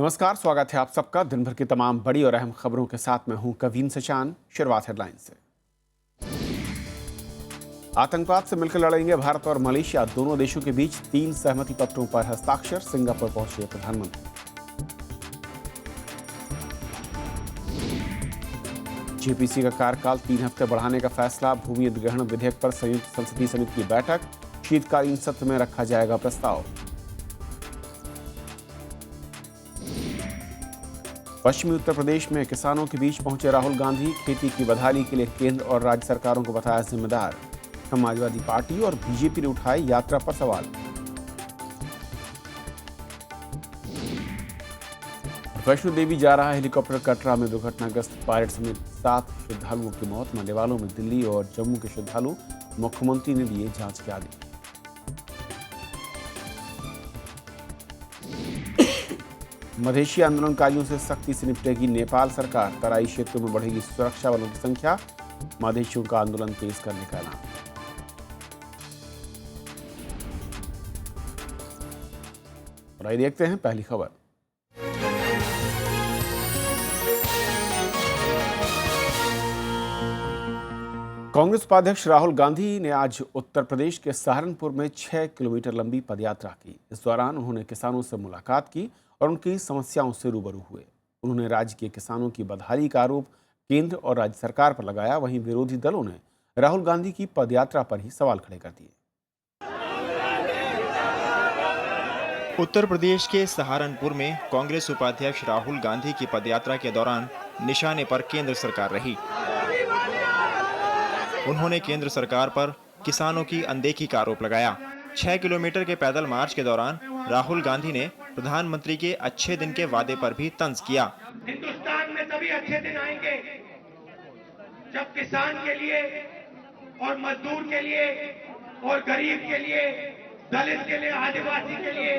नमस्कार, स्वागत है आप सबका दिन भर की तमाम बड़ी और अहम खबरों के साथ मैं हूं कवीन सचान। शुरुआत हेडलाइन से। आतंकवाद से मिलकर लड़ेंगे भारत और मलेशिया, दोनों देशों के बीच 3 सहमति पत्रों पर हस्ताक्षर। सिंगापुर पहुंचे प्रधानमंत्री। जेपीसी का कार्यकाल 3 हफ्ते बढ़ाने का फैसला। भूमि अधिग्रहण विधेयक पर संयुक्त संसदीय समिति की बैठक। शीतकालीन सत्र में रखा जाएगा प्रस्ताव। पश्चिमी उत्तर प्रदेश में किसानों के बीच पहुंचे राहुल गांधी। खेती की बदहाली के लिए केंद्र और राज्य सरकारों को बताया जिम्मेदार। समाजवादी पार्टी और बीजेपी ने उठाए यात्रा पर सवाल। वैष्णो देवी जा रहा हेलीकॉप्टर कटरा में दुर्घटनाग्रस्त, पायलट समेत 7 श्रद्धालुओं की मौत। मरने वालों में दिल्ली और जम्मू के श्रद्धालु। मुख्यमंत्री ने दिए जांच के आदेश। मधेशी आंदोलनकारियों से सख्ती से निपटेगी नेपाल सरकार। तराई क्षेत्रों में बढ़ेगी सुरक्षा बलों की संख्या। मधेशियों का आंदोलन तेज करने का ऐलान। और आइए देखते हैं पहली खबर। कांग्रेस उपाध्यक्ष राहुल गांधी ने आज उत्तर प्रदेश के सहारनपुर में 6 किलोमीटर लंबी पदयात्रा की। इस दौरान उन्होंने किसानों से मुलाकात की और उनकी समस्याओं से रूबरू हुए। उन्होंने राज्य के किसानों की बदहाली का आरोप केंद्र और राज्य सरकार पर लगाया। वहीं विरोधी दलों ने राहुल गांधी की पदयात्रा पर ही सवाल खड़े कर दिए। उत्तर प्रदेश के सहारनपुर में कांग्रेस उपाध्यक्ष राहुल गांधी की पदयात्रा के दौरान निशाने पर केंद्र सरकार रही। उन्होंने केंद्र सरकार पर किसानों की अनदेखी का आरोप लगाया। 6 किलोमीटर के पैदल मार्च के दौरान राहुल गांधी ने प्रधानमंत्री के अच्छे दिन के वादे पर भी तंज किया। हिंदुस्तान में तभी अच्छे दिन आएंगे जब किसान के लिए और मजदूर के लिए और गरीब के लिए, दलित के लिए, आदिवासी के लिए,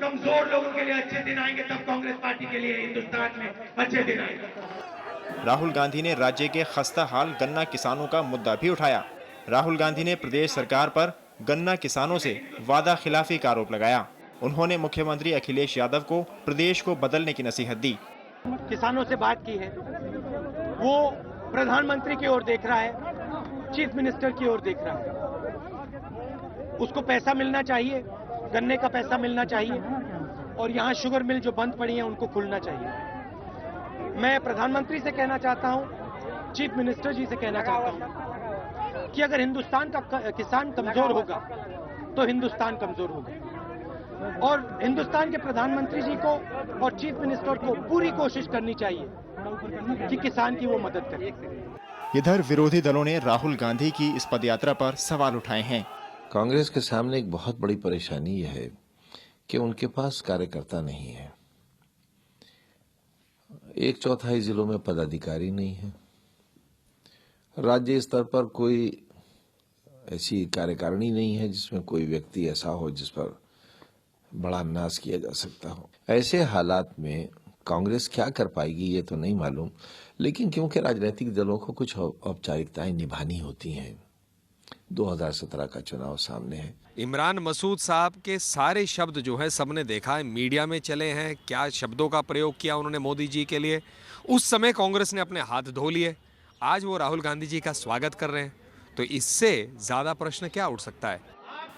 कमजोर लोगों के लिए अच्छे दिन आएंगे। तब कांग्रेस पार्टी के लिए हिंदुस्तान में अच्छे दिन आएंगे। राहुल गांधी ने राज्य के खस्ता हाल गन्ना किसानों का मुद्दा भी उठाया। राहुल गांधी ने प्रदेश सरकार पर गन्ना किसानों से वादा खिलाफी का आरोप लगाया। उन्होंने मुख्यमंत्री अखिलेश यादव को प्रदेश को बदलने की नसीहत दी। किसानों से बात की है, वो प्रधानमंत्री की ओर देख रहा है, चीफ मिनिस्टर की ओर देख रहा है। उसको पैसा मिलना चाहिए, गन्ने का पैसा मिलना चाहिए, और यहाँ शुगर मिल जो बंद पड़ी है उनको खुलना चाहिए। मैं प्रधानमंत्री से कहना चाहता हूँ, चीफ मिनिस्टर जी से कहना चाहता हूँ कि अगर हिंदुस्तान का किसान कमजोर होगा तो हिंदुस्तान कमजोर होगा, और हिंदुस्तान के प्रधानमंत्री जी को और चीफ मिनिस्टर को पूरी कोशिश करनी चाहिए कि किसान की वो मदद करें। इधर विरोधी दलों ने राहुल गांधी की इस पदयात्रा पर सवाल उठाए हैं। कांग्रेस के सामने एक बहुत बड़ी परेशानी यह है कि उनके पास कार्यकर्ता नहीं है। 1/4 जिलों में पदाधिकारी नहीं है। राज्य स्तर पर कोई ऐसी कार्यकारिणी नहीं है जिसमें कोई व्यक्ति ऐसा हो जिस पर बड़ा नाज किया जा सकता हो। ऐसे हालात में कांग्रेस क्या कर पाएगी ये तो नहीं मालूम, लेकिन क्योंकि राजनीतिक दलों को कुछ औपचारिकताएं निभानी होती हैं, 2017 का चुनाव सामने है। इमरान मसूद साहब के सारे शब्द जो है सबने देखा है, मीडिया में चले हैं। क्या शब्दों का प्रयोग किया उन्होंने मोदी जी के लिए। उस समय कांग्रेस ने अपने हाथ धो लिए। आज वो राहुल गांधी जी का स्वागत कर रहे हैं, तो इससे ज्यादा प्रश्न क्या उठ सकता है।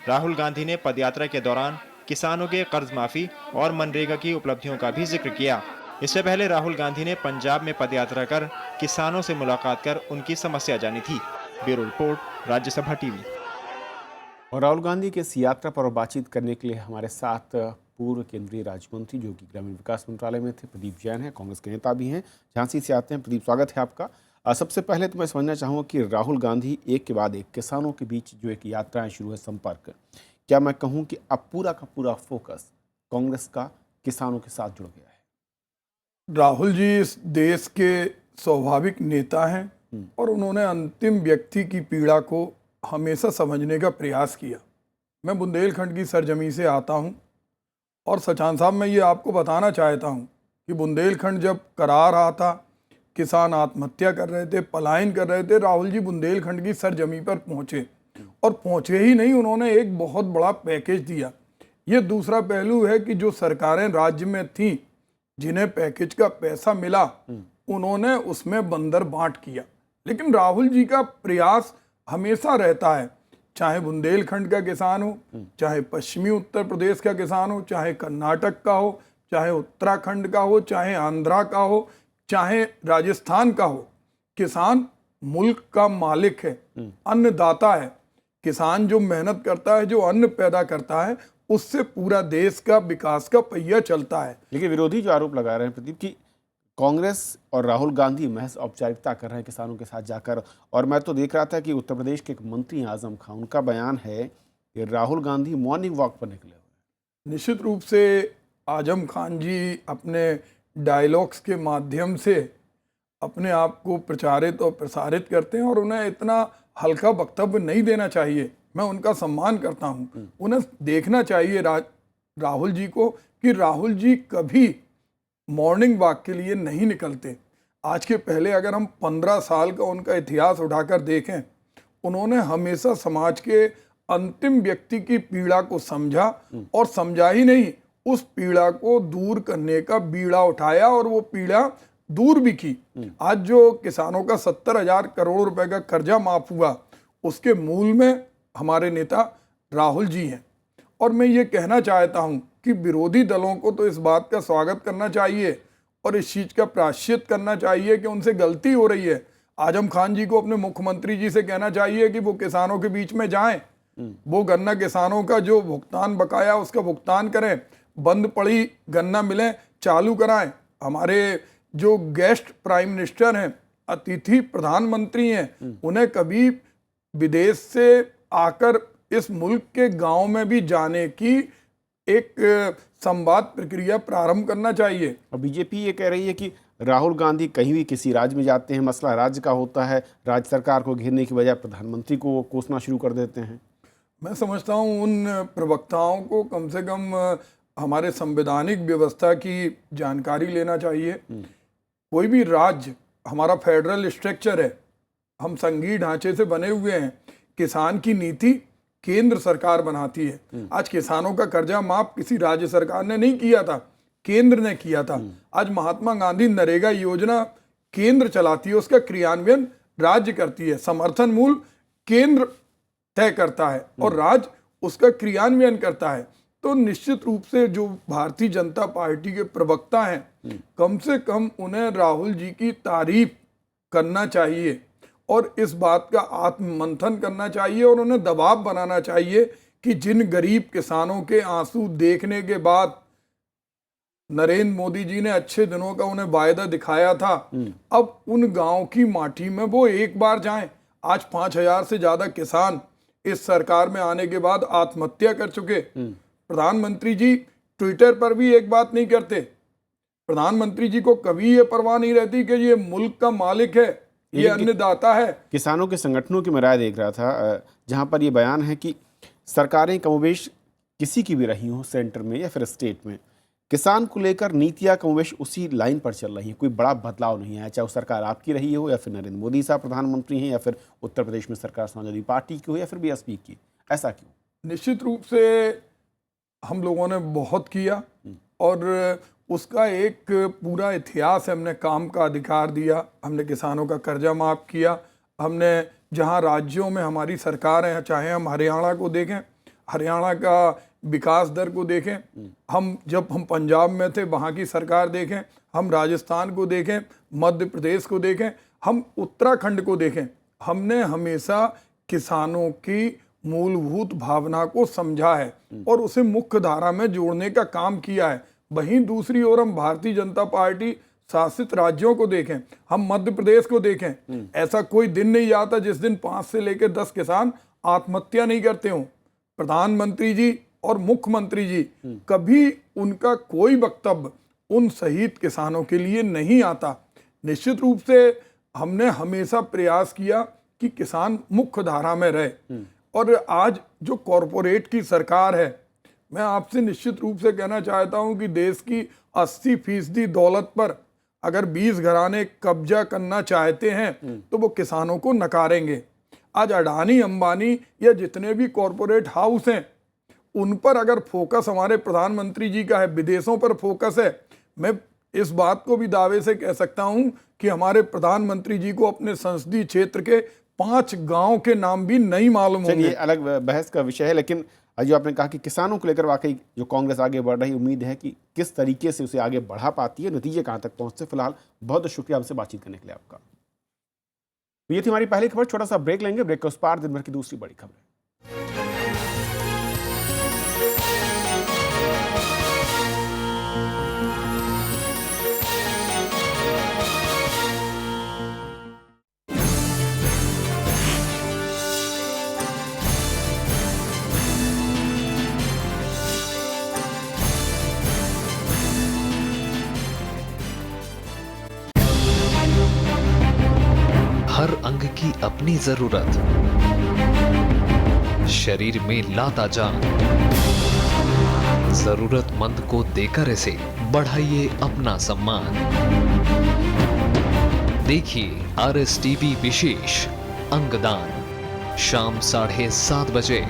राहुल गांधी ने पदयात्रा के दौरान किसानों के कर्ज माफी और मनरेगा की उपलब्धियों का भी जिक्र किया। इससे पहले राहुल गांधी ने पंजाब में पदयात्रा कर किसानों से मुलाकात कर उनकी समस्या जानी थी। Bureau report, Rajya Sabha TV. और राहुल गांधी के इस यात्रा पर बातचीत करने के लिए हमारे साथ पूर्व केंद्रीय राज्य मंत्री जो कि ग्रामीण विकास मंत्रालय में थे, प्रदीप जैन है, कांग्रेस के नेता भी हैं, झांसी से आते हैं। प्रदीप, स्वागत है आपका। सबसे पहले तो मैं समझना चाहूँगा कि राहुल गांधी एक के बाद एक किसानों के बीच जो एक यात्राएं शुरू है, संपर्क, क्या मैं कहूँ कि अब पूरा का पूरा फोकस कांग्रेस का किसानों के साथ जुड़ गया है? राहुल जी इस देश के स्वाभाविक नेता हैं और उन्होंने अंतिम व्यक्ति की पीड़ा को हमेशा समझने का प्रयास किया। मैं बुंदेलखंड की सरजमी से आता हूं और सचान साहब, मैं ये आपको बताना चाहता हूं कि बुंदेलखंड जब करा रहा था, किसान आत्महत्या कर रहे थे, पलायन कर रहे थे, राहुल जी बुंदेलखंड की सरजमी पर पहुंचे, और पहुंचे ही नहीं, उन्होंने एक बहुत बड़ा पैकेज दिया। ये दूसरा पहलू है कि जो सरकारें राज्य में थीं जिन्हें पैकेज का पैसा मिला उन्होंने उसमें बंदर बांट किया। लेकिन राहुल जी का प्रयास हमेशा रहता है, चाहे बुंदेलखंड का किसान हो, चाहे पश्चिमी उत्तर प्रदेश का किसान हो, चाहे कर्नाटक का हो, चाहे उत्तराखंड का हो, चाहे आंध्रा का हो, चाहे राजस्थान का हो, किसान मुल्क का मालिक है, अन्नदाता है। किसान जो मेहनत करता है, जो अन्न पैदा करता है, उससे पूरा देश का विकास का पहिया चलता है। लेकिन विरोधी जो आरोप लगा रहे हैं प्रदीप कि कांग्रेस और राहुल गांधी महज औपचारिकता कर रहे हैं किसानों के साथ जाकर, और मैं तो देख रहा था कि उत्तर प्रदेश के एक मंत्री आजम खान, उनका बयान है कि राहुल गांधी मॉर्निंग वॉक पर निकले हुए। निश्चित रूप से आजम खान जी अपने डायलॉग्स के माध्यम से अपने आप को प्रचारित और प्रसारित करते हैं, और उन्हें इतना हल्का वक्तव्य नहीं देना चाहिए। मैं उनका सम्मान करता हूं। उन्हें देखना चाहिए राहुल जी को कि राहुल जी कभी मॉर्निंग वॉक के लिए नहीं निकलते। आज के पहले अगर हम 15 साल का उनका इतिहास उठाकर देखें, उन्होंने हमेशा समाज के अंतिम व्यक्ति की पीड़ा को समझा, और समझा ही नहीं, उस पीड़ा को दूर करने का बीड़ा उठाया और वो पीड़ा दूर भी की। आज जो किसानों का 70,000 करोड़ रुपए का कर्जा माफ हुआ, उसके मूल में हमारे नेता राहुल जी हैं। और मैं ये कहना चाहता हूं कि विरोधी दलों को तो इस बात का स्वागत करना चाहिए और इस चीज़ का प्रायश्चित करना चाहिए कि उनसे गलती हो रही है। आजम खान जी को अपने मुख्यमंत्री जी से कहना चाहिए कि वो किसानों के बीच में जाएं, वो गन्ना किसानों का जो भुगतान बकाया उसका भुगतान करें, बंद पड़ी गन्ना मिलें चालू कराएं। हमारे जो गेस्ट प्राइम मिनिस्टर हैं, अतिथि प्रधानमंत्री हैं, उन्हें कभी विदेश से आकर इस मुल्क के गांव में भी जाने की एक संवाद प्रक्रिया प्रारंभ करना चाहिए। और बीजेपी ये कह रही है कि राहुल गांधी कहीं भी किसी राज्य में जाते हैं, मसला राज्य का होता है, राज्य सरकार को घेरने की बजाय प्रधानमंत्री को कोसना शुरू कर देते हैं। मैं समझता हूँ उन प्रवक्ताओं को कम से कम हमारे संवैधानिक व्यवस्था की जानकारी लेना चाहिए। कोई भी राज्य, हमारा फेडरल स्ट्रक्चर है, हम संघीय ढांचे से बने हुए हैं, किसान की नीति केंद्र सरकार बनाती है। आज किसानों का कर्जा माफ किसी राज्य सरकार ने नहीं किया था, केंद्र ने किया था। आज महात्मा गांधी नरेगा योजना केंद्र चलाती है, उसका क्रियान्वयन राज्य करती है। समर्थन मूल्य केंद्र तय करता है और राज्य उसका क्रियान्वयन करता है। तो निश्चित रूप से जो भारतीय जनता पार्टी के प्रवक्ता हैं, कम से कम उन्हें राहुल जी की तारीफ करना चाहिए और इस बात का आत्ममंथन करना चाहिए और उन्हें दबाव बनाना चाहिए कि जिन गरीब किसानों के आंसू देखने के बाद नरेंद्र मोदी जी ने अच्छे दिनों का उन्हें वायदा दिखाया था, अब उन गांव की माटी में वो एक बार जाएं। आज 5,000 से ज्यादा किसान इस सरकार में आने के बाद आत्महत्या कर चुके। प्रधानमंत्री जी ट्विटर पर भी एक बात नहीं करते। प्रधानमंत्री जी को कभी ये परवाह नहीं रहती कि ये मुल्क का मालिक है, ये अन्नदाता है। किसानों के संगठनों की मैं राय देख रहा था, जहां पर ये बयान है कि सरकारें कमोबेश किसी की भी रही हो, सेंटर में या फिर स्टेट में, किसान को लेकर नीतियां कमोबेश उसी लाइन पर चल रही हैं, कोई बड़ा बदलाव नहीं आया, चाहे वो सरकार आपकी रही हो या फिर नरेंद्र मोदी साहब प्रधानमंत्री हैं या फिर उत्तर प्रदेश में सरकार समाजवादी पार्टी की हो या फिर बीएसपी की। ऐसा क्यों? निश्चित रूप से हम लोगों ने बहुत किया और उसका एक पूरा इतिहास है। हमने काम का अधिकार दिया, हमने किसानों का कर्जा माफ किया, हमने जहां राज्यों में हमारी सरकार है, चाहे हम हरियाणा को देखें, हरियाणा का विकास दर को देखें, हम जब हम पंजाब में थे वहाँ की सरकार देखें, हम राजस्थान को देखें, मध्य प्रदेश को देखें, हम उत्तराखंड को देखें, हमने हमेशा किसानों की मूलभूत भावना को समझा है और उसे मुख्य धारा में जोड़ने का काम किया है। वहीं दूसरी ओर हम भारतीय जनता पार्टी शासित राज्यों को देखें, हम मध्य प्रदेश को देखें, ऐसा कोई दिन नहीं आता जिस दिन 5 से लेकर 10 किसान आत्महत्या नहीं करते हों। प्रधानमंत्री जी और मुख्यमंत्री जी कभी उनका कोई वक्तव्य उन शहीद किसानों के लिए नहीं आता। निश्चित रूप से हमने हमेशा प्रयास किया कि किसान मुख्य धारा में रहे। और आज जो कॉरपोरेट की सरकार है, मैं आपसे निश्चित रूप से कहना चाहता हूं कि देश की 80% दौलत पर अगर 20 घराने कब्जा करना चाहते हैं तो वो किसानों को नकारेंगे। आज अडानी, अंबानी या जितने भी कॉरपोरेट हाउस हैं, उन पर अगर फोकस हमारे प्रधानमंत्री जी का है, विदेशों पर फोकस है, मैं इस बात को भी दावे से कह सकता हूं कि हमारे प्रधानमंत्री जी को अपने संसदीय क्षेत्र के 5 गांव के नाम भी नहीं मालूम चलिए, होंगे। अलग बहस का विषय है, लेकिन जो आपने कहा कि किसानों को लेकर वाकई जो कांग्रेस आगे बढ़ रही, उम्मीद है कि किस तरीके से उसे आगे बढ़ा पाती है, नतीजे कहां तक पहुंचते। फिलहाल बहुत शुक्रिया हमसे बातचीत करने के लिए आपका। तो ये थी हमारी पहली खबर। छोटा सा ब्रेक लेंगे, ब्रेक के उस पार दिन भर की दूसरी बड़ी खबर। हर अंग की अपनी जरूरत, शरीर में लाता जान, जरूरतमंद को देकर इसे बढ़ाइए अपना सम्मान। देखिए RSTV विशेष अंगदान शाम 7:30 बजे।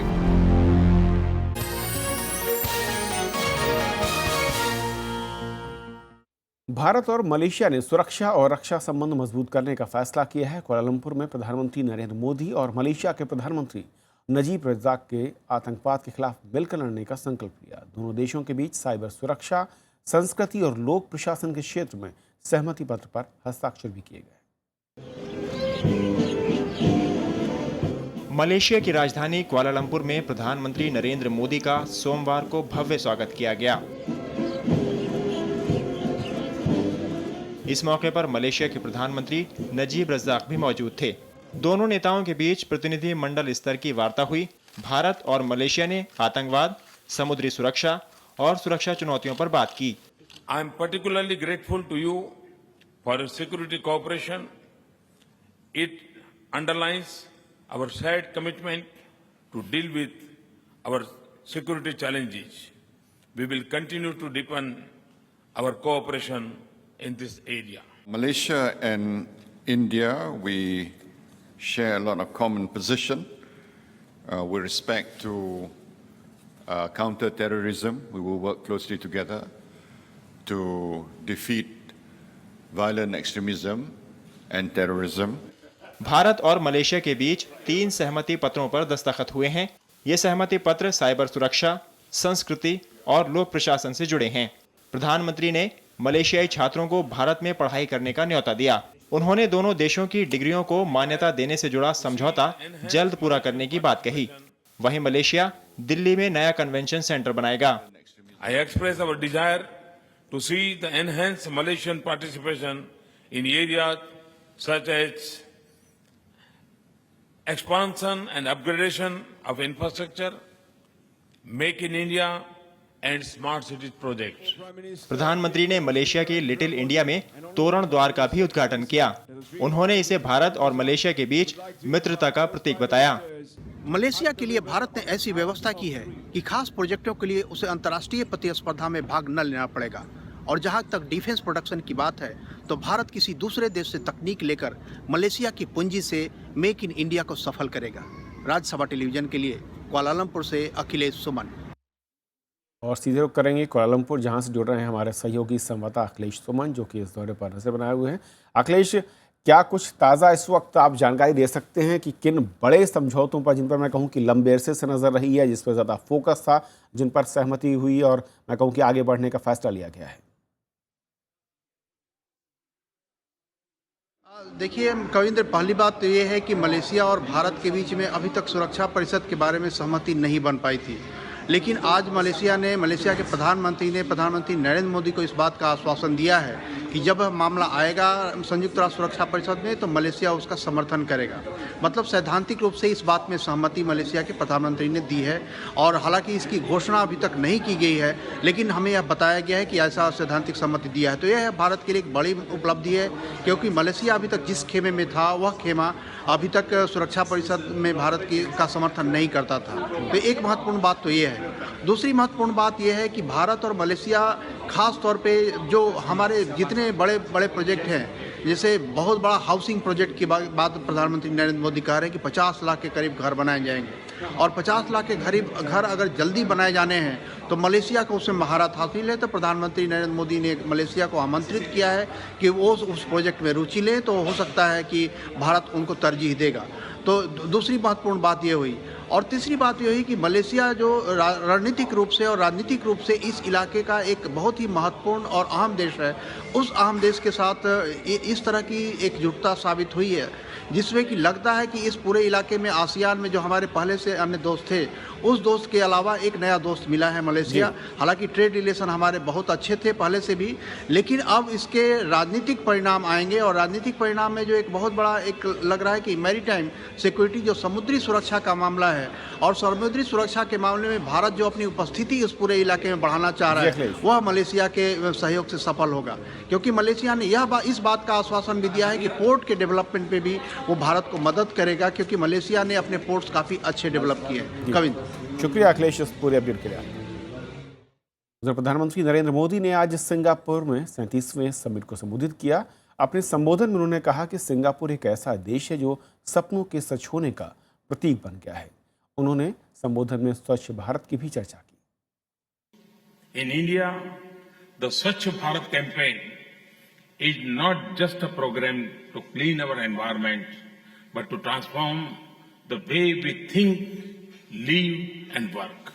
भारत और मलेशिया ने सुरक्षा और रक्षा संबंध मजबूत करने का फैसला किया है। कुआलालंपुर में प्रधानमंत्री नरेंद्र मोदी और मलेशिया के प्रधानमंत्री नजीब रज़ाक के आतंकवाद के खिलाफ मिलकर लड़ने का संकल्प लिया। दोनों देशों के बीच साइबर सुरक्षा, संस्कृति और लोक प्रशासन के क्षेत्र में सहमति पत्र पर हस्ताक्षर भी किए गए। मलेशिया की राजधानी कुआलालंपुर में प्रधानमंत्री नरेंद्र मोदी का सोमवार को भव्य स्वागत किया गया। इस मौके पर मलेशिया के प्रधानमंत्री नजीब रज़ाक भी मौजूद थे। दोनों नेताओं के बीच प्रतिनिधि मंडल स्तर की वार्ता हुई। भारत और मलेशिया ने आतंकवाद, समुद्री सुरक्षा और सुरक्षा चुनौतियों पर बात की। I am particularly grateful to you for your security cooperation. It underlines our shared commitment to deal with our security challenges. We will continue to deepen our cooperation in this area. Malaysia and India, we share a lot of common position with respect to counter terrorism. We will work closely together to defeat violent extremism and terrorism. Bharat और Malaysia के बीच 3 सहमति पत्रों पर दस्तखत हुए हैं। ये सहमति पत्र साइबर सुरक्षा, संस्कृति और लोक प्रशासन से जुड़े हैं। प्रधानमंत्री ने मलेशियाई छात्रों को भारत में पढ़ाई करने का न्योता दिया। उन्होंने दोनों देशों की डिग्रियों को मान्यता देने से जुड़ा समझौता जल्द पूरा करने की बात कही। वहीं मलेशिया दिल्ली में नया कन्वेंशन सेंटर बनाएगा। I express our desire to see the enhanced Malaysian participation in areas such as expansion and upgradation of infrastructure, Make in India and Smart Cities projects. प्रधानमंत्री ने मलेशिया के लिटिल इंडिया में तोरण द्वार का भी उद्घाटन किया। उन्होंने इसे भारत और मलेशिया के बीच मित्रता का प्रतीक बताया। मलेशिया के लिए भारत ने ऐसी व्यवस्था की है कि खास प्रोजेक्टों के लिए उसे अंतर्राष्ट्रीय प्रतिस्पर्धा में भाग न लेना पड़ेगा। और जहां तक डिफेंस प्रोडक्शन की बात है तो भारत किसी दूसरे देश से तकनीक लेकर मलेशिया की पूंजी से मेक इन इंडिया को सफल करेगा। राज्यसभा टेलीविजन के लिए कुआलालंपुर से अखिलेश सुमन। और सीधे रुख करेंगे कुआलालंपुर, जहां से जुड़ रहे हैं हमारे सहयोगी संवाददाता अखिलेश सुमन, जो कि इस दौरे पर नजर बनाए हुए हैं। अखिलेश, क्या कुछ ताज़ा इस वक्त आप जानकारी दे सकते हैं कि किन बड़े समझौतों पर, जिन पर मैं कहूं कि लंबे अरसे से नज़र रही है, जिस पर ज़्यादा फोकस था, जिन पर सहमति हुई और मैं कहूं कि आगे बढ़ने का फैसला लिया गया है? देखिए कविंद्र, पहली बात तो ये है कि मलेशिया और भारत के बीच में अभी तक सुरक्षा परिषद के बारे में सहमति नहीं बन पाई थी। लेकिन आज मलेशिया के प्रधानमंत्री ने प्रधानमंत्री नरेंद्र मोदी को इस बात का आश्वासन दिया है कि जब मामला आएगा संयुक्त राष्ट्र सुरक्षा परिषद में तो मलेशिया उसका समर्थन करेगा। मतलब सैद्धांतिक रूप से इस बात में सहमति मलेशिया के प्रधानमंत्री ने दी है। और हालांकि इसकी घोषणा अभी तक नहीं की गई है, लेकिन हमें यह बताया गया है कि ऐसा सैद्धांतिक सहमति दिया है। तो यह भारत के लिए एक बड़ी उपलब्धि है, क्योंकि मलेशिया अभी तक जिस खेमे में था वह खेमा अभी तक सुरक्षा परिषद में भारत का समर्थन नहीं करता था। तो एक महत्वपूर्ण बात तो ये है। दूसरी महत्वपूर्ण बात यह है कि भारत और मलेशिया खास तौर पे जो हमारे जितने बड़े बड़े प्रोजेक्ट हैं, जैसे बहुत बड़ा हाउसिंग प्रोजेक्ट की बात प्रधानमंत्री नरेंद्र मोदी कह रहे हैं कि 50 लाख के करीब घर बनाए जाएंगे। और 50 लाख के घर अगर जल्दी बनाए जाने हैं तो मलेशिया को उसमें महारत हासिल है। तो प्रधानमंत्री नरेंद्र मोदी ने मलेशिया को आमंत्रित किया है कि वो उस प्रोजेक्ट में रुचि लें, तो हो सकता है कि भारत उनको तरजीह देगा। तो दूसरी महत्वपूर्ण बात ये हुई। और तीसरी बात ये हुई कि मलेशिया जो रणनीतिक रूप से और राजनीतिक रूप से इस इलाके का एक बहुत ही महत्वपूर्ण और अहम देश है, उस अहम देश के साथ इस तरह की एकजुटता साबित हुई है, जिसमें कि लगता है कि इस पूरे इलाके में आसियान में जो हमारे पहले से अन्य दोस्त थे, उस दोस्त के अलावा एक नया दोस्त मिला है मलेशिया। हालांकि ट्रेड रिलेशन हमारे बहुत अच्छे थे पहले से भी, लेकिन अब इसके राजनीतिक परिणाम आएंगे। और राजनीतिक परिणाम में जो एक बहुत बड़ा एक लग रहा है कि मैरीटाइम सिक्योरिटी, जो समुद्री सुरक्षा का मामला है, और समुद्री सुरक्षा के मामले में भारत जो अपनी उपस्थिति इस पूरे इलाके में बढ़ाना चाह रहा है, वह मलेशिया के सहयोग से सफल होगा। क्योंकि मलेशिया ने इस बात का आश्वासन भी दिया है कि पोर्ट के डेवलपमेंट पे भी वो भारत को मदद करेगा, क्योंकि मलेशिया ने अपने पोर्ट्स काफ़ी अच्छे डेवलप किए हैं। कविंद, शुक्रिया अखिलेश इस पूरे अपडेट के लिए। उधर प्रधानमंत्री नरेंद्र मोदी ने आज सिंगापुर में 37वें समिट को संबोधित किया। अपने संबोधन में उन्होंने कहा कि सिंगापुर एक ऐसा देश है जो सपनों के सच होने का प्रतीक बन गया है। उन्होंने संबोधन में स्वच्छ भारत की भी चर्चा की। In India, the Swachh Bharat campaign is not just a program to clean our environment, but to transform the way we think, live and work.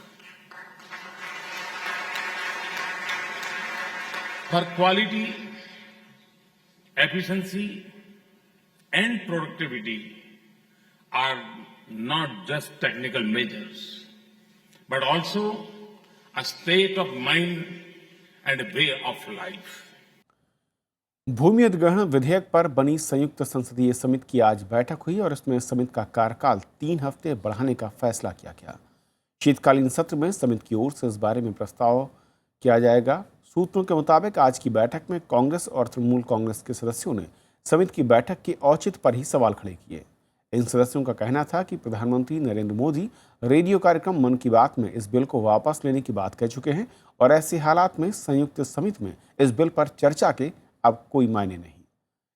For quality, efficiency and productivity are not just technical measures, but also a state of mind and a way of life. भूमि अधिग्रहण विधेयक पर बनी संयुक्त संसदीय समिति की आज बैठक हुई और इसमें समिति का कार्यकाल 3 हफ्ते बढ़ाने का फैसला किया गया। शीतकालीन सत्र में समिति की ओर से इस बारे में प्रस्ताव किया जाएगा। सूत्रों के मुताबिक आज की बैठक में कांग्रेस और तृणमूल कांग्रेस के सदस्यों ने समिति की बैठक के औचित्य पर ही सवाल खड़े किए। इन सदस्यों का कहना था कि प्रधानमंत्री नरेंद्र मोदी रेडियो कार्यक्रम मन की बात में इस बिल को वापस लेने की बात कह चुके हैं और ऐसे हालात में संयुक्त समिति में इस बिल पर चर्चा के अब कोई मायने नहीं।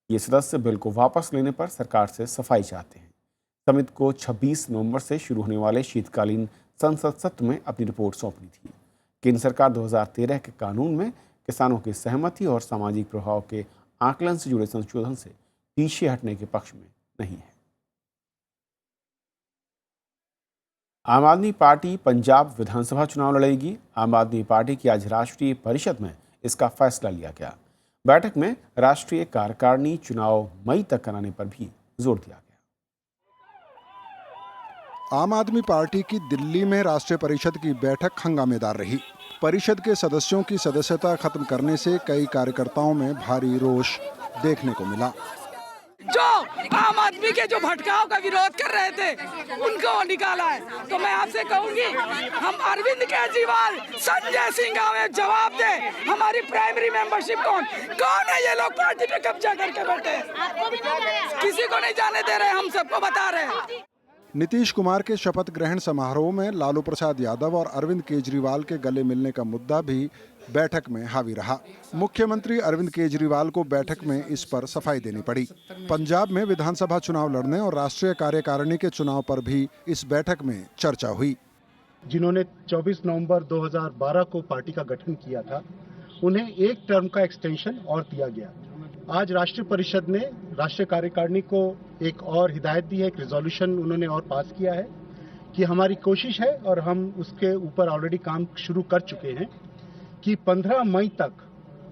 ये सदस्य बिल को वापस लेने पर सरकार से सफाई चाहते हैं। समिति को 26 नवंबर से शुरू होने वाले शीतकालीन संसद सत्र में अपनी रिपोर्ट सौंपनी थी। केंद्र सरकार 2013 के कानून में किसानों की सहमति और सामाजिक प्रभाव के आकलन से जुड़े संशोधन से पीछे हटने के पक्ष में नहीं है। आम आदमी पार्टी पंजाब विधानसभा चुनाव लड़ेगी। आम आदमी पार्टी की आज राष्ट्रीय परिषद में इसका फैसला लिया गया। बैठक में राष्ट्रीय कार्यकारिणी चुनाव मई तक कराने पर भी जोर दिया गया। आम आदमी पार्टी की दिल्ली में राष्ट्रीय परिषद की बैठक हंगामेदार रही। परिषद के सदस्यों की सदस्यता खत्म करने से कई कार्यकर्ताओं में भारी रोष देखने को मिला। जो आम आदमी के जो भटकाव का विरोध कर रहे थे उनको निकाला है। तो मैं आपसे कहूंगी, हम अरविंद केजरीवाल, संजय सिंह हमें जवाब दे, हमारी प्राइमरी मेंबरशिप कौन है? ये लोग पार्टी पे कब्जा करके बैठे, किसी को नहीं जाने दे रहे, हम सबको बता रहे हैं। नीतीश कुमार के शपथ ग्रहण समारोह में लालू प्रसाद यादव और अरविंद केजरीवाल के गले मिलने का मुद्दा भी बैठक में हावी रहा। मुख्यमंत्री अरविंद केजरीवाल को बैठक में इस पर सफाई देनी पड़ी। पंजाब में विधानसभा चुनाव लड़ने और राष्ट्रीय कार्यकारिणी के चुनाव पर भी इस बैठक में चर्चा हुई। जिन्होंने 24 नवंबर 2012 को पार्टी का गठन किया था, उन्हें एक टर्म का एक्सटेंशन और दिया गया। आज राष्ट्रीय परिषद ने राष्ट्रीय कार्यकारिणी को एक और हिदायत दी है, एक रिजोल्यूशन उन्होंने और पास किया है कि हमारी कोशिश है और हम उसके ऊपर ऑलरेडी काम शुरू कर चुके हैं कि 15 मई तक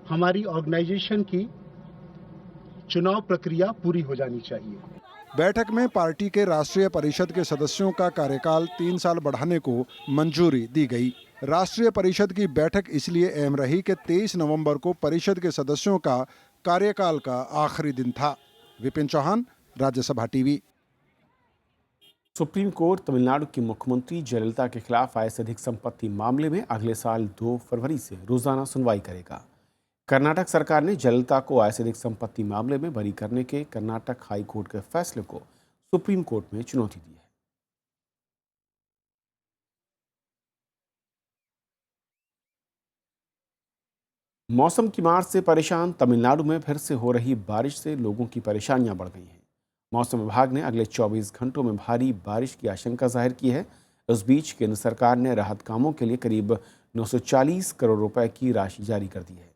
हमारी ऑर्गेनाइजेशन की चुनाव प्रक्रिया पूरी हो जानी चाहिए। बैठक में पार्टी के राष्ट्रीय परिषद के सदस्यों का कार्यकाल 3 साल बढ़ाने को मंजूरी दी गई। राष्ट्रीय परिषद की बैठक इसलिए अहम रही कि 23 नवंबर को परिषद के सदस्यों का कार्यकाल का आखिरी दिन था। Vipin Chauhan, Rajya Sabha TV. Supreme court Tamil Nadu की मुख्यमंत्री जयललिता के खिलाफ आय से अधिक संपत्ति मामले में अगले साल 2 फरवरी से रोजाना सुनवाई करेगा। कर्नाटक सरकार ने जयललिता को आय से अधिक संपत्ति मामले में बरी करने के कर्नाटक हाई कोर्ट के फैसले को सुप्रीम कोर्ट में चुनौती दी है। मौसम की मार से परेशान तमिलनाडु में फिर से हो रही बारिश से लोगों की परेशानियां बढ़ गई हैं। मौसम विभाग ने अगले 24 घंटों में भारी बारिश की आशंका जाहिर की है। इस बीच केंद्र सरकार ने राहत कामों के लिए करीब 940 करोड़ रुपए की राशि जारी कर दी है।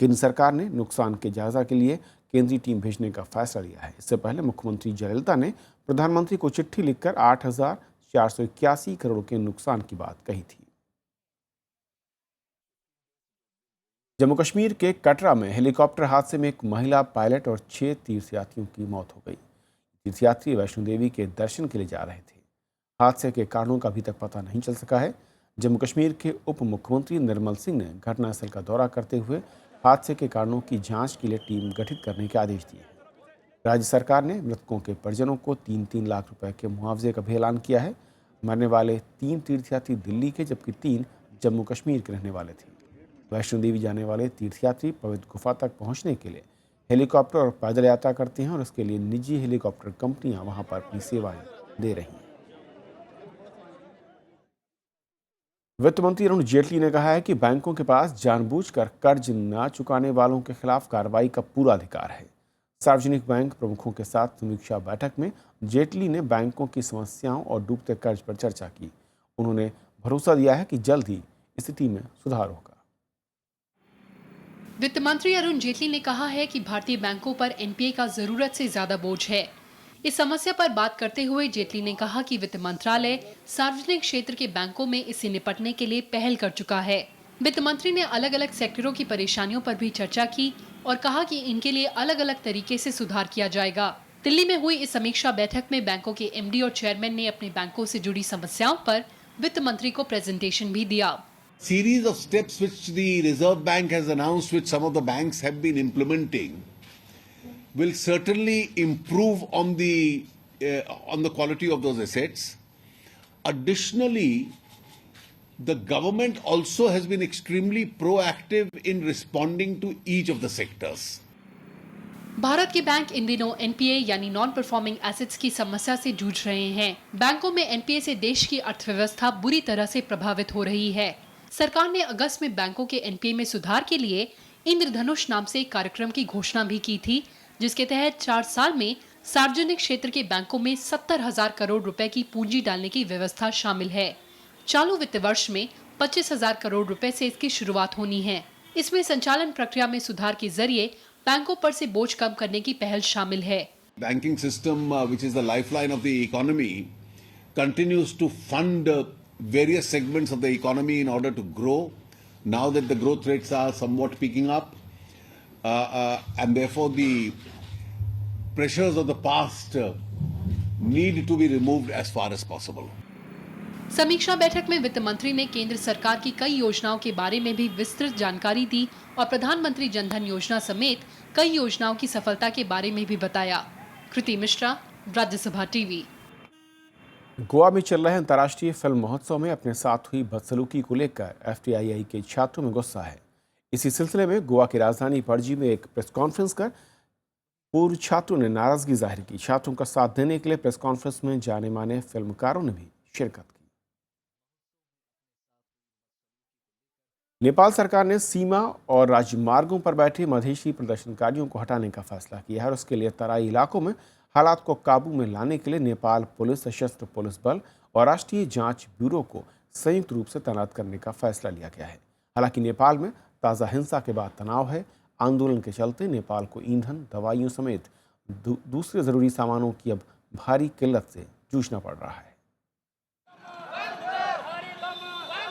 केंद्र सरकार ने नुकसान के जायजा के लिए केंद्रीय टीम भेजने का फैसला लिया है। इससे पहले मुख्यमंत्री जयललिता ने प्रधानमंत्री को चिट्ठी लिखकर 8,481 करोड़ के नुकसान की बात कही थी। जम्मू कश्मीर के कटरा में हेलीकॉप्टर हादसे में एक महिला पायलट और 6 तीर्थयात्रियों की मौत हो गई। तीर्थयात्री वैष्णो देवी के दर्शन के लिए जा रहे थे। हादसे के कारणों का अभी तक पता नहीं चल सका है। जम्मू कश्मीर के उप मुख्यमंत्री निर्मल सिंह ने घटनास्थल का दौरा करते हुए हादसे के कारणों की जांच के लिए टीम गठित करने के आदेश दिए। राज्य सरकार ने मृतकों के परिजनों को 3-3 लाख रुपए के मुआवजे का भी ऐलान किया है। मरने वाले 3 तीर्थयात्री दिल्ली के जबकि 3 जम्मू कश्मीर के रहने वाले थे। वैष्णो देवी जाने वाले तीर्थयात्री पवित्र गुफा तक पहुंचने के लिए हेलीकॉप्टर और पैदल यात्रा करते हैं और उसके लिए निजी हेलीकॉप्टर कंपनियां वहां पर अपनी सेवाएं दे रही हैं। वित्त मंत्री अरुण जेटली ने कहा है कि बैंकों के पास जानबूझकर कर्ज न चुकाने वालों के खिलाफ कार्रवाई का पूरा अधिकार है। सार्वजनिक बैंक प्रमुखों के साथ समीक्षा बैठक में जेटली ने बैंकों की समस्याओं और डूबते कर्ज पर चर्चा की। उन्होंने भरोसा दिया है कि जल्द ही स्थिति में सुधार होगा। वित्त मंत्री अरुण जेटली ने कहा है कि भारतीय बैंकों पर एनपीए का जरूरत से ज्यादा बोझ है। इस समस्या पर बात करते हुए जेटली ने कहा कि वित्त मंत्रालय सार्वजनिक क्षेत्र के बैंकों में इससे निपटने के लिए पहल कर चुका है। वित्त मंत्री ने अलग अलग सेक्टरों की परेशानियों पर भी चर्चा की और कहा कि इनके लिए अलग अलग तरीके से सुधार किया जाएगा। दिल्ली में हुई इस समीक्षा बैठक में बैंकों के एमडी और चेयरमैन ने अपने बैंकों से जुड़ी समस्याओं पर वित्त मंत्री को प्रेजेंटेशन भी दिया। Series of steps which the Reserve Bank has announced, which some of the banks have been implementing, will certainly improve on the quality of those assets. Additionally, the government also has been extremely proactive in responding to each of the sectors. Bharat के bank इन दिनों NPA यानी non performing assets की समस्या से जूझ रहे हैं। बैंकों में एनपीए से देश की अर्थव्यवस्था बुरी तरह से प्रभावित हो रही है। सरकार ने अगस्त में बैंकों के एनपीए में सुधार के लिए इंद्रधनुष नाम से एक कार्यक्रम की घोषणा भी की थी, जिसके तहत 4 साल में सार्वजनिक क्षेत्र के बैंकों में 70,000 करोड़ रुपए की पूंजी डालने की व्यवस्था शामिल है। चालू वित्त वर्ष में 25,000 करोड़ रुपए से इसकी शुरुआत होनी है। इसमें संचालन प्रक्रिया में सुधार के जरिए बैंकों पर से बोझ कम करने की पहल शामिल है। Banking system, which is the lifeline of the economy, continues to fund various segments of the economy in order to grow. Now that the growth rates are somewhat picking up, and therefore the pressures of the past need to be removed as far as possible. समीक्षा बैठक में वित्त मंत्री ने केंद्र सरकार की कई योजनाओं के बारे में भी विस्तृत जानकारी दी और प्रधानमंत्री जनधन योजना समेत कई योजनाओं की सफलता के बारे में भी बताया। कृति मिश्रा, राज्यसभा टीवी। गोवा में चल रहे अंतर्राष्ट्रीय फिल्म महोत्सव में अपने साथ हुई बदसलूकी को लेकर एफटीआईआई के छात्रों में गुस्सा है। इसी सिलसिले में गोवा की राजधानी पणजी में एक प्रेस कॉन्फ्रेंस कर पूर्व छात्रों ने नाराजगी जाहिर की। छात्रों का साथ देने के लिए प्रेस कॉन्फ्रेंस में जाने माने फिल्मकारों ने भी शिरकत की। नेपाल सरकार ने सीमा और राजमार्गों पर बैठे मधेशी प्रदर्शनकारियों को हटाने का फैसला किया है और उसके लिए तराई इलाकों में हालात को काबू में लाने के लिए नेपाल पुलिस, सशस्त्र पुलिस बल और राष्ट्रीय जांच ब्यूरो को संयुक्त रूप से तैनात करने का फैसला लिया गया है। हालांकि नेपाल में ताज़ा हिंसा के बाद तनाव है। आंदोलन के चलते नेपाल को ईंधन, दवाइयों समेत दूसरे ज़रूरी सामानों की अब भारी किल्लत से जूझना पड़ रहा है।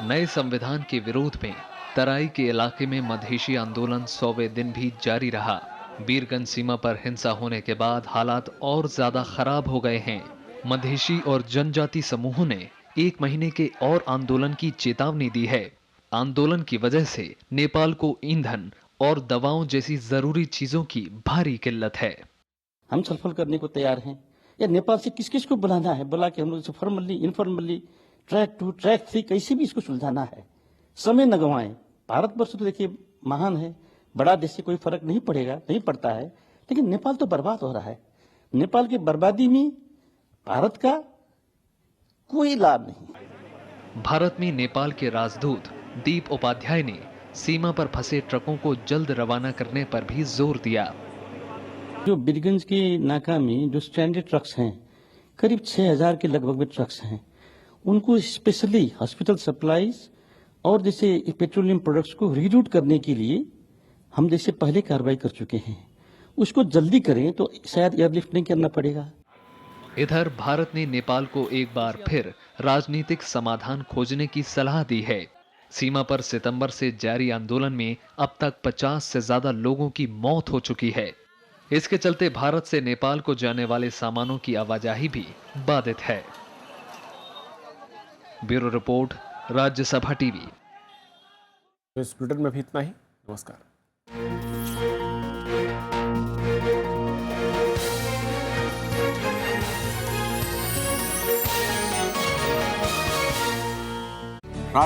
नए संविधान के विरोध में तराई के इलाके में मधेशी आंदोलन 100वें दिन भी जारी रहा। बीरगंज सीमा पर हिंसा होने के बाद हालात और ज्यादा खराब हो गए हैं। मधेशी और जनजाति समूहों ने 1 महीने के और आंदोलन की चेतावनी दी है। आंदोलन की वजह से नेपाल को ईंधन और दवाओं जैसी जरूरी चीजों की भारी किल्लत है। हम छलफल करने को तैयार हैं। या नेपाल से किस किस को बुलाना है, बुला के हम लोग फॉर्मली, इनफॉर्मली, ट्रैक 2, ट्रैक 3 कैसे भी इसको सुलझाना है। समय न गंवाएं। भारतवर्ष तो देखिए महान है, बड़ा देश से कोई फर्क नहीं पड़ेगा, नहीं पड़ता है, लेकिन नेपाल तो बर्बाद हो रहा है। नेपाल की बर्बादी में भारत का कोई लाभ नहीं। भारत में नेपाल के राजदूत दीप उपाध्याय ने सीमा पर फंसे ट्रकों को जल्द रवाना करने पर भी जोर दिया। जो बीरगंज के नाका में जो स्ट्रैंडेड ट्रक्स हैं, करीब 6000 के लगभग में ट्रक्स हैं, उनको स्पेशली हॉस्पिटल सप्लाईज और जैसे पेट्रोलियम प्रोडक्ट्स को रीरूट करने के लिए हम जैसे पहले कार्रवाई कर चुके हैं, उसको जल्दी करें तो शायद एयरलिफ्ट नहीं करना पड़ेगा। इधर भारत ने नेपाल को एक बार फिर राजनीतिक समाधान खोजने की सलाह दी है। सीमा पर सितंबर से जारी आंदोलन में अब तक 50 से ज्यादा लोगों की मौत हो चुकी है। इसके चलते भारत से नेपाल को जाने वाले सामानों की आवाजाही भी बाधित है। Bureau report, Rajya Sabha TV. इस बुलेटिन में भी इतना ही। नमस्कार।